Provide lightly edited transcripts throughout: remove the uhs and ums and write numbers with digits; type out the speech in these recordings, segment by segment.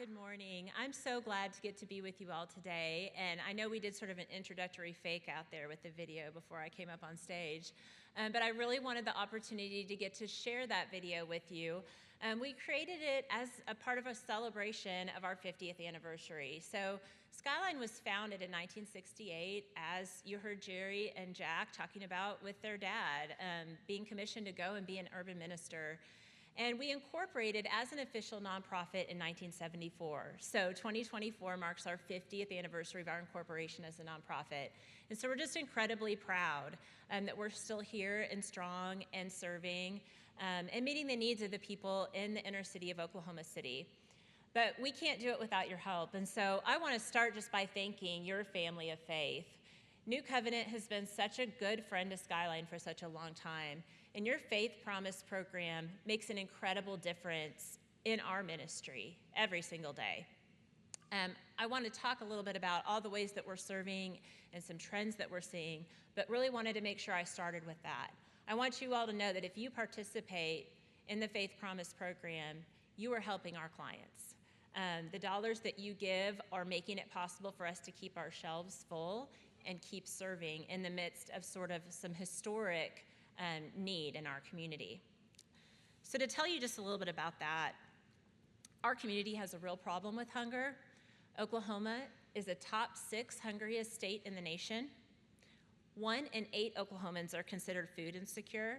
Good morning. I'm so glad to get to be with you all today, and I know we did sort of an introductory fake out there with the video before I came up on stage, but I really wanted the opportunity to get to share that video with you. We created it as a part of a celebration of our 50th anniversary. So Skyline was founded in 1968, as you heard Jerry and Jack talking about with their dad, being commissioned to go and be an urban minister. And we incorporated as an official nonprofit in 1974. So 2024 marks our 50th anniversary of our incorporation as a nonprofit. And so we're just incredibly proud that we're still here and strong and serving and meeting the needs of the people in the inner city of Oklahoma City. But we can't do it without your help. And so I want to start just by thanking your family of faith. New Covenant has been such a good friend to Skyline for such a long time. And your Faith Promise program makes an incredible difference in our ministry every single day. I want to talk a little bit about all the ways that we're serving and some trends that we're seeing, but really wanted to make sure I started with that. I want you all to know that if you participate in the Faith Promise program, you are helping our clients. The dollars that you give are making it possible for us to keep our shelves full and keep serving in the midst of sort of some historic need in our community. So to tell you just a little bit about that, our community has a real problem with hunger. Oklahoma is a top 6 hungriest state in the nation. 1 in 8 Oklahomans are considered food insecure.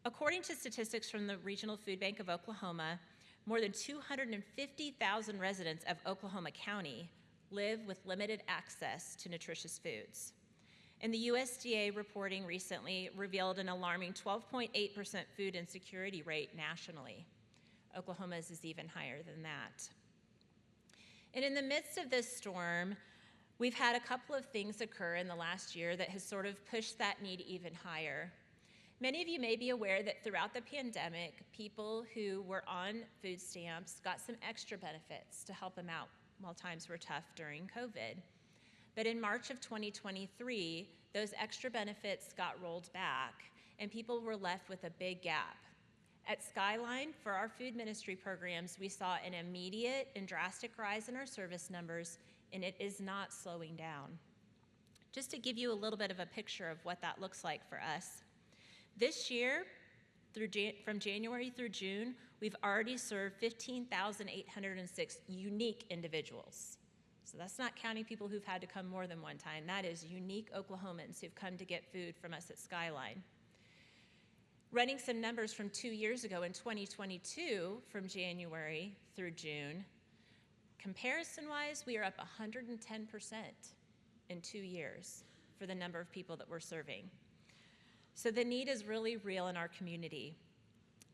According to statistics from the Regional Food Bank of Oklahoma, more than 250,000 residents of Oklahoma County live with limited access to nutritious foods. And the USDA reporting recently revealed an alarming 12.8% food insecurity rate nationally. Oklahoma's is even higher than that. And in the midst of this storm, we've had a couple of things occur in the last year that has sort of pushed that need even higher. Many of you may be aware that throughout the pandemic, people who were on food stamps got some extra benefits to help them out while times were tough during COVID. But in March of 2023, those extra benefits got rolled back, and people were left with a big gap. At Skyline, for our food ministry programs, we saw an immediate and drastic rise in our service numbers, and it is not slowing down. Just to give you a little bit of a picture of what that looks like for us, this year, from January through June, we've already served 15,806 unique individuals. So that's not counting people who've had to come more than one time. That is unique Oklahomans who've come to get food from us at Skyline. Running some numbers from 2 years ago in 2022, from January through June, comparison-wise, we are up 110% in 2 years for the number of people that we're serving. So the need is really real in our community.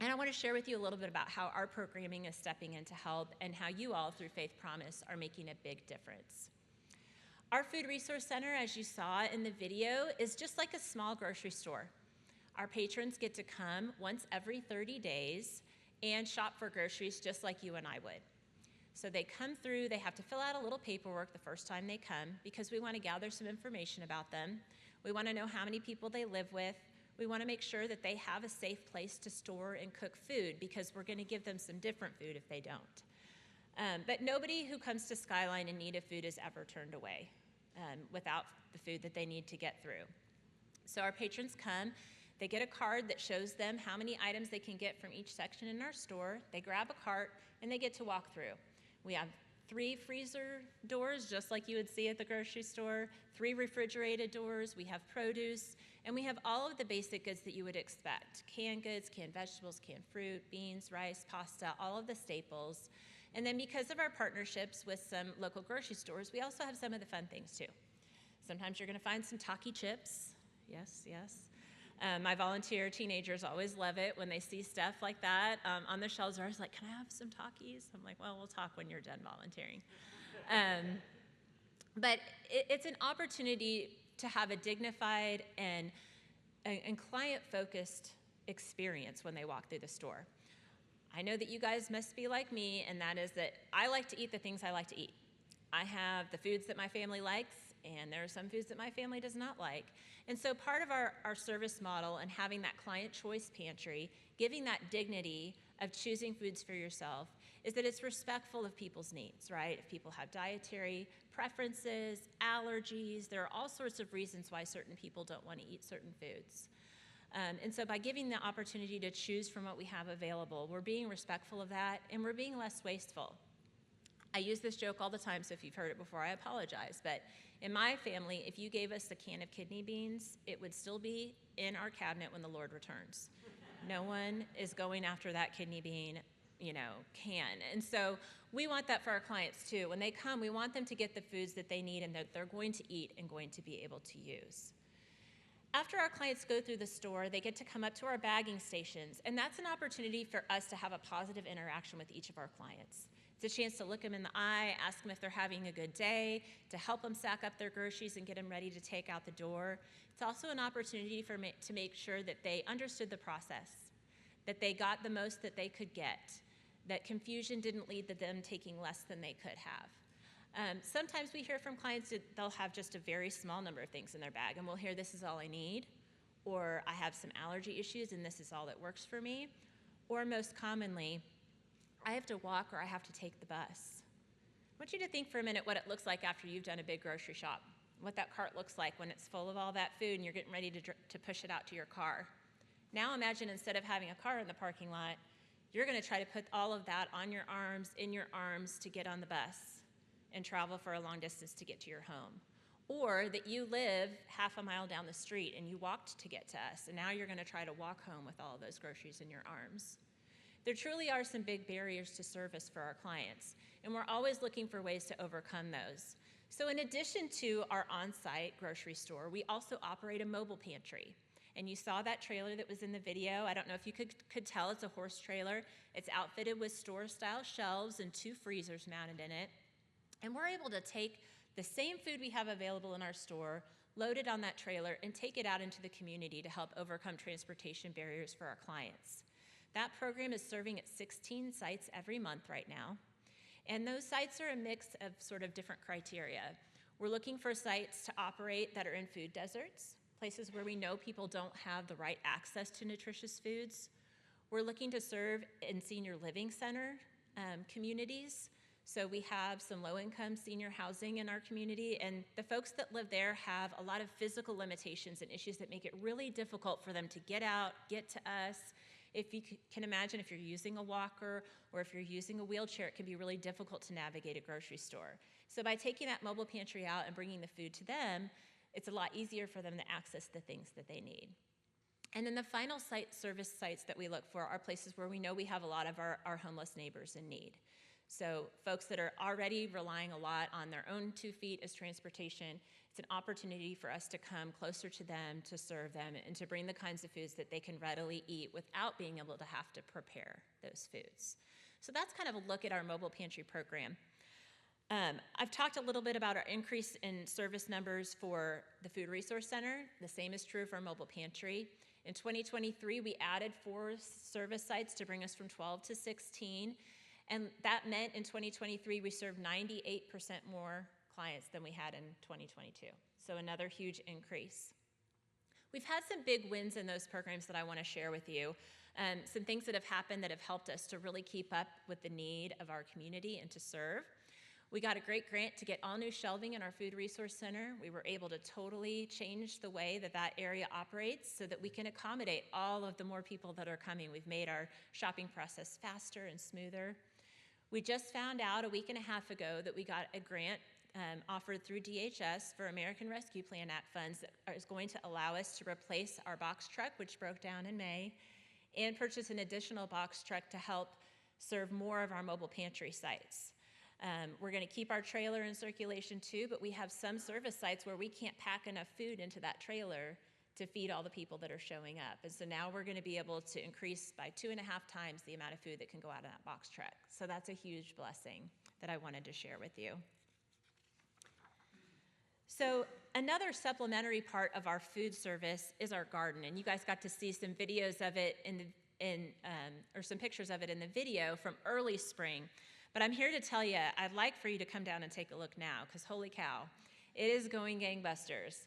And I want to share with you a little bit about how our programming is stepping in to help and how you all, through Faith Promise, are making a big difference. Our Food Resource Center, as you saw in the video, is just like a small grocery store. Our patrons get to come once every 30 days and shop for groceries just like you and I would. So they come through, they have to fill out a little paperwork the first time they come because we want to gather some information about them. We want to know how many people they live with. We want to make sure that they have a safe place to store and cook food because we're going to give them some different food if they don't. But nobody who comes to Skyline in need of food is ever turned away without the food that they need to get through. So our patrons come, they get a card that shows them how many items they can get from each section in our store. They grab a cart and they get to walk through. We have 3 freezer doors, just like you would see at the grocery store, 3 refrigerated doors, we have produce, and we have all of the basic goods that you would expect. Canned goods, canned vegetables, canned fruit, beans, rice, pasta, all of the staples. And then because of our partnerships with some local grocery stores, we also have some of the fun things too. Sometimes you're gonna find some Taki chips, yes, yes. My volunteer teenagers always love it when they see stuff like that on the shelves. They're always like, can I have some Takis? I'm like, well, we'll talk when you're done volunteering. But it's an opportunity to have a dignified and client-focused experience when they walk through the store. I know that you guys must be like me, and that is that I like to eat the things I like to eat. I have the foods that my family likes, and there are some foods that my family does not like. And so part of our service model and having that client choice pantry, giving that dignity of choosing foods for yourself, is that it's respectful of people's needs, right? If people have dietary preferences, allergies, there are all sorts of reasons why certain people don't want to eat certain foods. And so by giving the opportunity to choose from what we have available, we're being respectful of that, and we're being less wasteful. I use this joke all the time, so if you've heard it before, I apologize. But in my family, if you gave us a can of kidney beans, it would still be in our cabinet when the Lord returns. No one is going after that kidney bean, can. And so we want that for our clients too. When they come, we want them to get the foods that they need and that they're going to eat and going to be able to use. After our clients go through the store, they get to come up to our bagging stations, and that's an opportunity for us to have a positive interaction with each of our clients. It's a chance to look them in the eye, ask them if they're having a good day, to help them sack up their groceries and get them ready to take out the door. It's also an opportunity to make sure that they understood the process, that they got the most that they could get, that confusion didn't lead to them taking less than they could have. Sometimes we hear from clients that they'll have just a very small number of things in their bag, and we'll hear, this is all I need, or I have some allergy issues and this is all that works for me, or most commonly, I have to walk or I have to take the bus. I want you to think for a minute what it looks like after you've done a big grocery shop, what that cart looks like when it's full of all that food and you're getting ready to push it out to your car. Now imagine instead of having a car in the parking lot, you're going to try to put all of that on your arms, in your arms, to get on the bus and travel for a long distance to get to your home. Or that you live half a mile down the street and you walked to get to us, and now you're going to try to walk home with all of those groceries in your arms. There truly are some big barriers to service for our clients, and we're always looking for ways to overcome those. So in addition to our on-site grocery store, we also operate a mobile pantry. And you saw that trailer that was in the video. I don't know if you could tell, it's a horse trailer. It's outfitted with store-style shelves and 2 freezers mounted in it. And we're able to take the same food we have available in our store, load it on that trailer, and take it out into the community to help overcome transportation barriers for our clients. That program is serving at 16 sites every month right now. And those sites are a mix of sort of different criteria. We're looking for sites to operate that are in food deserts, places where we know people don't have the right access to nutritious foods. We're looking to serve in senior living center communities. So we have some low-income senior housing in our community, and the folks that live there have a lot of physical limitations and issues that make it really difficult for them to get out, get to us. If you can imagine, if you're using a walker or if you're using a wheelchair, it can be really difficult to navigate a grocery store. So by taking that mobile pantry out and bringing the food to them, it's a lot easier for them to access the things that they need. And then the final service sites that we look for are places where we know we have a lot of our homeless neighbors in need. So folks that are already relying a lot on their own 2 feet as transportation, it's an opportunity for us to come closer to them, to serve them, and to bring the kinds of foods that they can readily eat without being able to have to prepare those foods. So that's kind of a look at our mobile pantry program. I've talked a little bit about our increase in service numbers for the Food Resource Center. The same is true for our mobile pantry. In 2023, we added 4 service sites to bring us from 12 to 16. And that meant in 2023, we served 98% more clients than we had in 2022. So another huge increase. We've had some big wins in those programs that I want to share with you. Some things that have happened that have helped us to really keep up with the need of our community and to serve. We got a great grant to get all new shelving in our Food Resource Center. We were able to totally change the way that area operates so that we can accommodate all of the more people that are coming. We've made our shopping process faster and smoother. We just found out a week and a half ago that we got a grant offered through DHS for American Rescue Plan Act funds that is going to allow us to replace our box truck, which broke down in May, and purchase an additional box truck to help serve more of our mobile pantry sites. We're going to keep our trailer in circulation too, but we have some service sites where we can't pack enough food into that trailer to feed all the people that are showing up. And so now we're going to be able to increase by 2.5 times the amount of food that can go out of that box truck. So that's a huge blessing that I wanted to share with you. So another supplementary part of our food service is our garden, and you guys got to see some videos of it or some pictures of it in the video from early spring. But I'm here to tell you, I'd like for you to come down and take a look now, because holy cow, it is going gangbusters.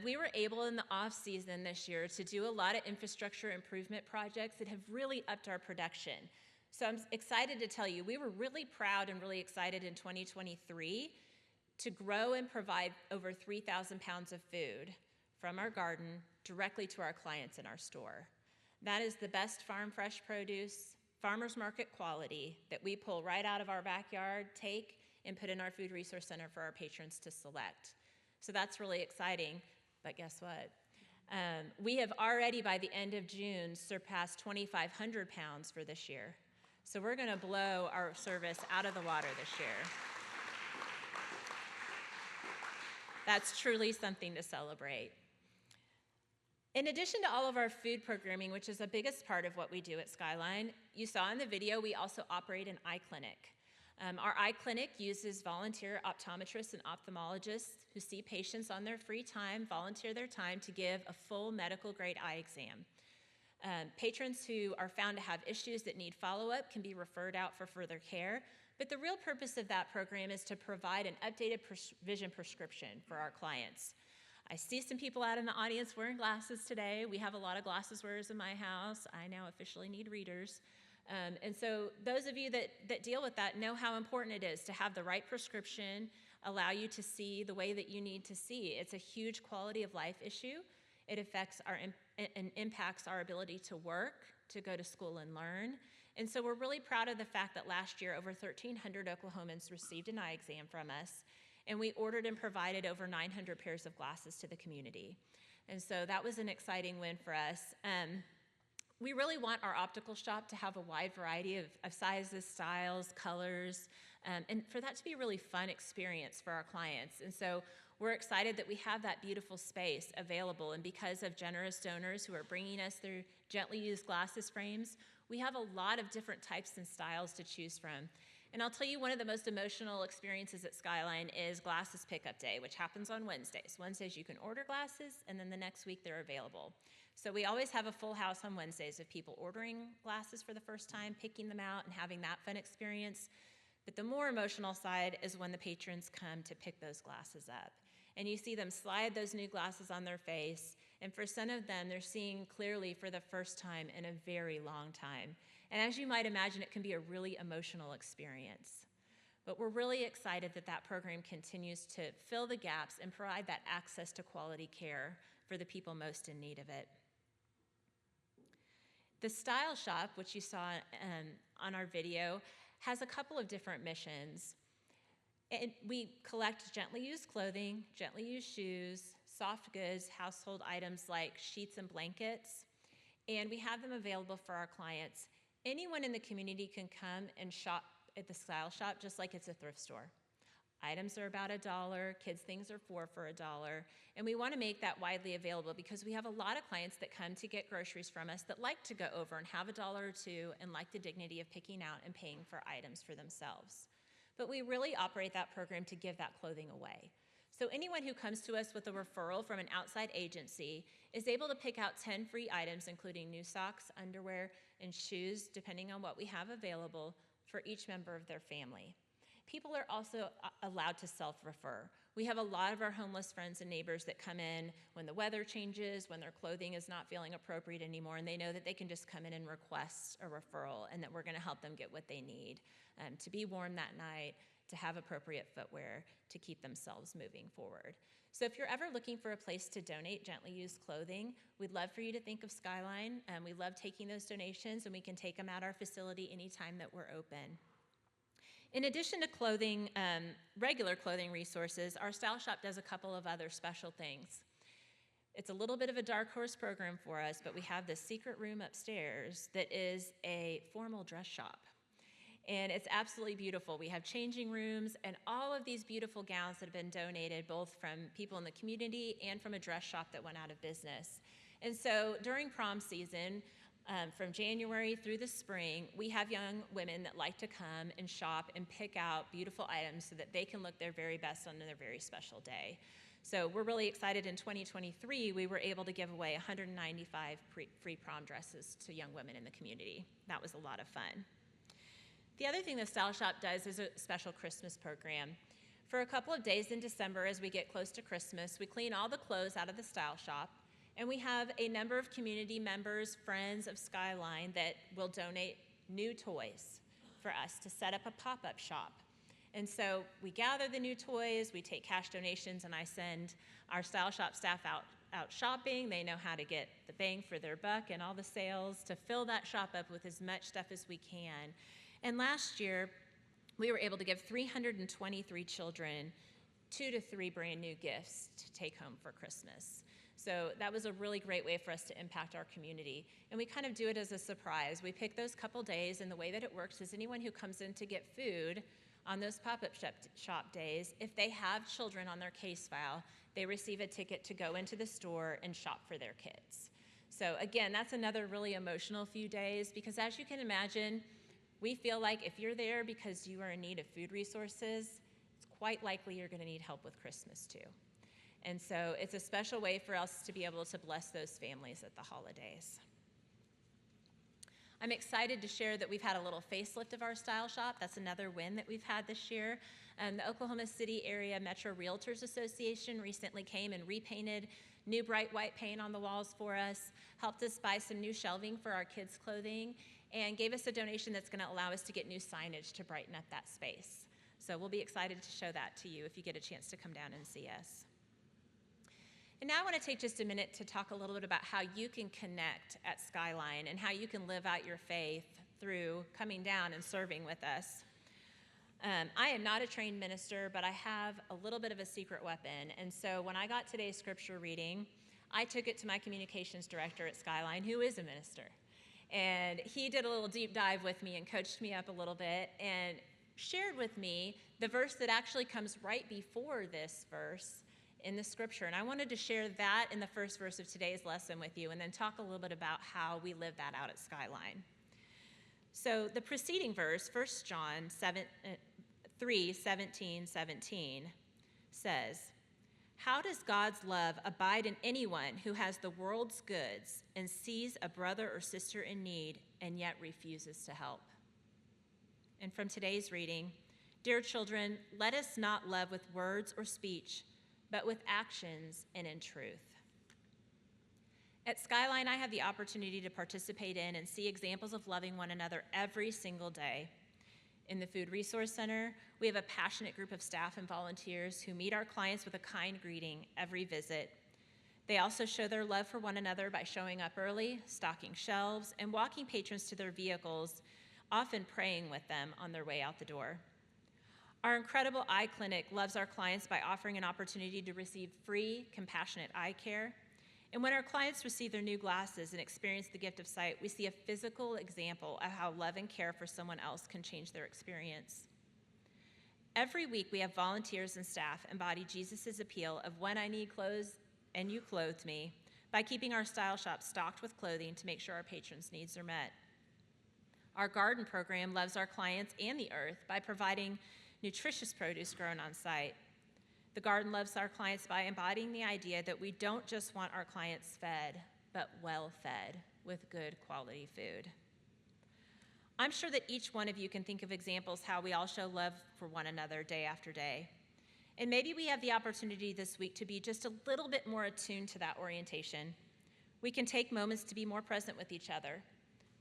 We were able in the off season this year to do a lot of infrastructure improvement projects that have really upped our production. So I'm excited to tell you, we were really proud and really excited in 2023 to grow and provide over 3,000 pounds of food from our garden directly to our clients in our store. That is the best farm fresh produce, farmers market quality that we pull right out of our backyard, take, and put in our food resource center for our patrons to select. So that's really exciting, but guess what? We have already, by the end of June, surpassed 2,500 pounds for this year. So we're gonna blow our service out of the water this year. That's truly something to celebrate. In addition to all of our food programming, which is the biggest part of what we do at Skyline, you saw in the video, we also operate an eye clinic. Our eye clinic uses volunteer optometrists and ophthalmologists who see patients on their free time, volunteer their time to give a full medical grade eye exam. Patrons who are found to have issues that need follow-up can be referred out for further care, but the real purpose of that program is to provide an updated vision prescription for our clients. I see some people out in the audience wearing glasses today. We have a lot of glasses wearers in my house. I now officially need readers. And so those of you that deal with that know how important it is to have the right prescription, allow you to see the way that you need to see. It's a huge quality of life issue. It affects and impacts our ability to work, to go to school and learn. And so we're really proud of the fact that last year over 1,300 Oklahomans received an eye exam from us, and we ordered and provided over 900 pairs of glasses to the community. And so that was an exciting win for us. We really want our optical shop to have a wide variety of sizes, styles, colors, and for that to be a really fun experience for our clients. And so we're excited that we have that beautiful space available, and because of generous donors who are bringing us their gently used glasses frames, we have a lot of different types and styles to choose from. And I'll tell you, one of the most emotional experiences at Skyline is Glasses Pickup Day, which happens on Wednesdays. Wednesdays you can order glasses, and then the next week they're available. So we always have a full house on Wednesdays of people ordering glasses for the first time, picking them out, and having that fun experience. But the more emotional side is when the patrons come to pick those glasses up. And you see them slide those new glasses on their face, and for some of them, they're seeing clearly for the first time in a very long time. And as you might imagine, it can be a really emotional experience. But we're really excited that that program continues to fill the gaps and provide that access to quality care for the people most in need of it. The Style Shop, which you saw on our video, has a couple of different missions. And we collect gently used clothing, gently used shoes, soft goods, household items like sheets and blankets, and we have them available for our clients. Anyone in the community can come and shop at the Style Shop just like it's a thrift store. Items are about $1, kids' things are $4 for $1, and we want to make that widely available because we have a lot of clients that come to get groceries from us that like to go over and have $1 or $2 and like the dignity of picking out and paying for items for themselves. But we really operate that program to give that clothing away. So anyone who comes to us with a referral from an outside agency is able to pick out 10 free items, including new socks, underwear, and shoes, depending on what we have available for each member of their family. People are also allowed to self-refer. We have a lot of our homeless friends and neighbors that come in when the weather changes, when their clothing is not feeling appropriate anymore, and they know that they can just come in and request a referral and that we're gonna help them get what they need to be warm that night, to have appropriate footwear, to keep themselves moving forward. So if you're ever looking for a place to donate gently used clothing, we'd love for you to think of Skyline. We love taking those donations, and we can take them at our facility anytime that we're open. In addition to clothing, regular clothing resources, our Style Shop does a couple of other special things. It's a little bit of a dark horse program for us, but we have this secret room upstairs that is a formal dress shop. And it's absolutely beautiful. We have changing rooms and all of these beautiful gowns that have been donated both from people in the community and from a dress shop that went out of business. And so during prom season, from January through the spring, we have young women that like to come and shop and pick out beautiful items so that they can look their very best on their very special day. So we're really excited. In 2023, we were able to give away 195 free prom dresses to young women in the community. That was a lot of fun. The other thing the Style Shop does is a special Christmas program. For a couple of days in December, as we get close to Christmas, we clean all the clothes out of the Style Shop, and we have a number of community members, friends of Skyline, that will donate new toys for us to set up a pop-up shop. And so we gather the new toys, we take cash donations, and I send our Style Shop staff out shopping. They know how to get the bang for their buck and all the sales to fill that shop up with as much stuff as we can. And last year, we were able to give 323 children 2 to 3 brand new gifts to take home for Christmas. So that was a really great way for us to impact our community. And we kind of do it as a surprise. We pick those couple days, and the way that it works is anyone who comes in to get food on those pop-up shop days, if they have children on their case file, they receive a ticket to go into the store and shop for their kids. So again, that's another really emotional few days, because as you can imagine, we feel like if you're there because you are in need of food resources, it's quite likely you're going to need help with Christmas too. And so it's a special way for us to be able to bless those families at the holidays. I'm excited to share that we've had a little facelift of our Style Shop. That's another win that we've had this year. The Oklahoma City Area Metro Realtors Association recently came and repainted new bright white paint on the walls for us, helped us buy some new shelving for our kids' clothing, and gave us a donation that's going to allow us to get new signage to brighten up that space. So we'll be excited to show that to you if you get a chance to come down and see us. And now I want to take just a minute to talk a little bit about how you can connect at Skyline and how you can live out your faith through coming down and serving with us. I am not a trained minister, but I have a little bit of a secret weapon. And so when I got today's scripture reading, I took it to my communications director at Skyline, who is a minister. And he did a little deep dive with me and coached me up a little bit and shared with me the verse that actually comes right before this verse in the scripture. And I wanted to share that in the first verse of today's lesson with you, and then talk a little bit about how we live that out at Skyline. So the preceding verse, 1 John 3:17 says, "How does God's love abide in anyone who has the world's goods and sees a brother or sister in need and yet refuses to help?" And from today's reading, "Dear children, let us not love with words or speech, but with actions and in truth." At Skyline, I have the opportunity to participate in and see examples of loving one another every single day. In the Food Resource Center, we have a passionate group of staff and volunteers who meet our clients with a kind greeting every visit. They also show their love for one another by showing up early, stocking shelves, and walking patrons to their vehicles, often praying with them on their way out the door. Our incredible eye clinic loves our clients by offering an opportunity to receive free, compassionate eye care. And when our clients receive their new glasses and experience the gift of sight, we see a physical example of how love and care for someone else can change their experience. Every week, we have volunteers and staff embody Jesus' appeal of "when I need clothes and you clothed me," by keeping our Style Shop stocked with clothing to make sure our patrons' needs are met. Our garden program loves our clients and the earth by providing nutritious produce grown on site. The garden loves our clients by embodying the idea that we don't just want our clients fed, but well fed with good quality food. I'm sure that each one of you can think of examples how we all show love for one another day after day. And maybe we have the opportunity this week to be just a little bit more attuned to that orientation. We can take moments to be more present with each other,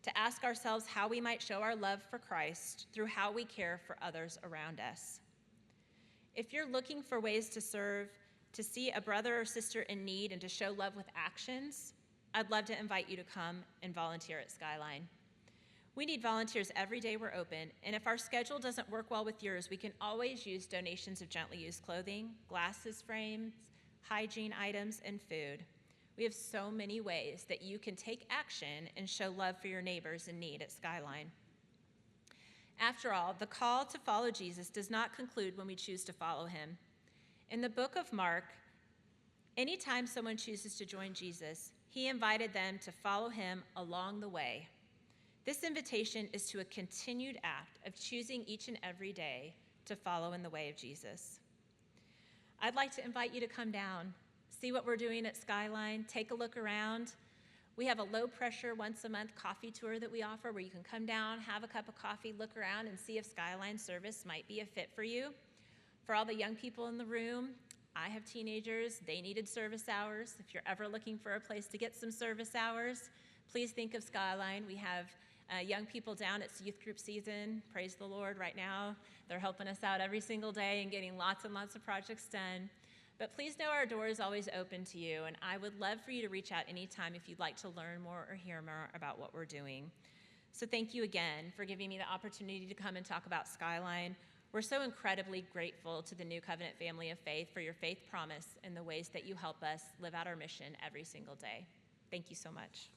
to ask ourselves how we might show our love for Christ through how we care for others around us. If you're looking for ways to serve, to see a brother or sister in need, and to show love with actions, I'd love to invite you to come and volunteer at Skyline. We need volunteers every day we're open, and if our schedule doesn't work well with yours, we can always use donations of gently used clothing, glasses frames, hygiene items, and food. We have so many ways that you can take action and show love for your neighbors in need at Skyline. After all, the call to follow Jesus does not conclude when we choose to follow him. In the book of Mark, anytime someone chooses to join Jesus, he invited them to follow him along the way. This invitation is to a continued act of choosing each and every day to follow in the way of Jesus. I'd like to invite you to come down, see what we're doing at Skyline, take a look around. We have a low-pressure, once-a-month coffee tour that we offer where you can come down, have a cup of coffee, look around, and see if Skyline service might be a fit for you. For all the young people in the room, I have teenagers. They needed service hours. If you're ever looking for a place to get some service hours, please think of Skyline. We have Young people down, it's youth group season. Praise the Lord right now. They're helping us out every single day and getting lots and lots of projects done. But please know our door is always open to you, and I would love for you to reach out anytime if you'd like to learn more or hear more about what we're doing. So thank you again for giving me the opportunity to come and talk about Skyline. We're so incredibly grateful to the New Covenant family of faith for your faith promise and the ways that you help us live out our mission every single day. Thank you so much.